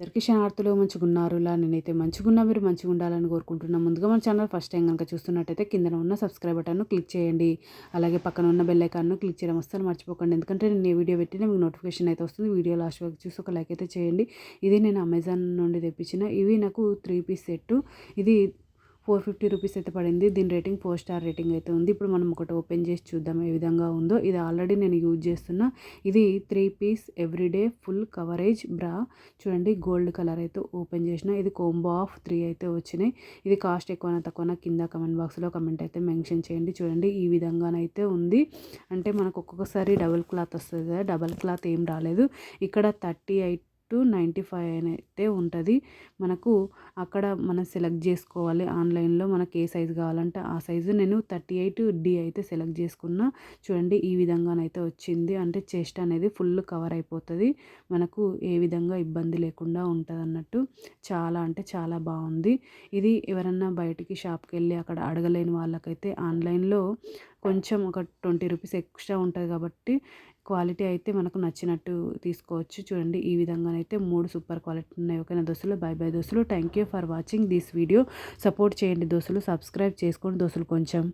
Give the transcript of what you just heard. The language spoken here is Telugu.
అందరికీ శనార్థులు మంచిగున్నారులా నేనైతే మంచిగున్నా మీరు మంచిగా ఉండాలని కోరుకుంటున్నాను. ముందుగా మన ఛానల్ ఫస్ట్ టైం కనుక చూస్తున్నట్టయితే కింద ఉన్న సబ్స్క్రైబ్ బటన్ను క్లిక్ చేయండి. అలాగే పక్కన ఉన్న బెల్ ఐకాన్ను క్లిక్ చేయడం అస్సలు మర్చిపోకండి. ఎందుకంటే నేను ఏ వీడియో పెట్టినా మీకు నోటిఫికేషన్ అయితే వస్తుంది. వీడియో లాస్ట్ వరకు చూసి ఒక లైక్ అయితే చేయండి. ఇది నేను అమెజాన్ నుండి తెప్పించిన ఇవి నాకు 3 పీస్ సెట్. ఇది 450 రూపీస్ అయితే పడింది. దీని రేటింగ్ 4 స్టార్ రేటింగ్ అయితే ఉంది. ఇప్పుడు మనం ఒకటి ఓపెన్ చేసి చూద్దాం ఏ విధంగా ఉందో. ఇది ఆల్రెడీ నేను యూజ్ చేస్తున్నా. ఇది 3 పీస్ ఎవ్రీడే ఫుల్ కవరేజ్ బ్రా. చూడండి గోల్డ్ కలర్ అయితే ఓపెన్ చేసిన. ఇది కోంబో ఆఫ్ 3 అయితే వచ్చినాయి. ఇది కాస్ట్ ఎక్కువనా తక్కువనా కింద కమెంట్ బాక్స్లో కమెంట్ అయితే మెన్షన్ చేయండి. చూడండి ఈ విధంగానైతే ఉంది. అంటే మనకు ఒక్కొక్కసారి డబుల్ క్లాత్ వస్తుంది కదా, డబుల్ క్లాత్ ఏం రాలేదు. ఇక్కడ 38 to 95 అయితే ఉంటుంది. మనకు అక్కడ మనం సెలెక్ట్ చేసుకోవాలి ఆన్లైన్లో మనకి ఏ సైజు కావాలంటే ఆ సైజు. నేను 38D అయితే సెలెక్ట్ చేసుకున్నా. చూడండి ఈ విధంగానైతే వచ్చింది. అంటే చెస్ట్ అనేది ఫుల్ కవర్ అయిపోతుంది. మనకు ఏ విధంగా ఇబ్బంది లేకుండా ఉంటుంది అన్నట్టు. చాలా అంటే చాలా బాగుంది. ఇది ఎవరన్నా బయటికి షాప్కి వెళ్ళి అక్కడ అడగలేని వాళ్ళకైతే ఆన్లైన్లో కొంచెం ఒక 20 రూపీస్ ఎక్స్ట్రా ఉంటుంది కాబట్టి క్వాలిటీ అయితే మనకు నచ్చినట్టు తీసుకోవచ్చు. చూడండి ఈ విధంగానైతే 3 సూపర్ క్వాలిటీ ఉన్నాయి. ఓకేనా దోస్తులు, బై బై దోస్తులు. Thank you for watching this video. Support చేయండి దోస్తులు, సబ్స్క్రైబ్ చేసుకోండి దోస్తులు కొంచెం.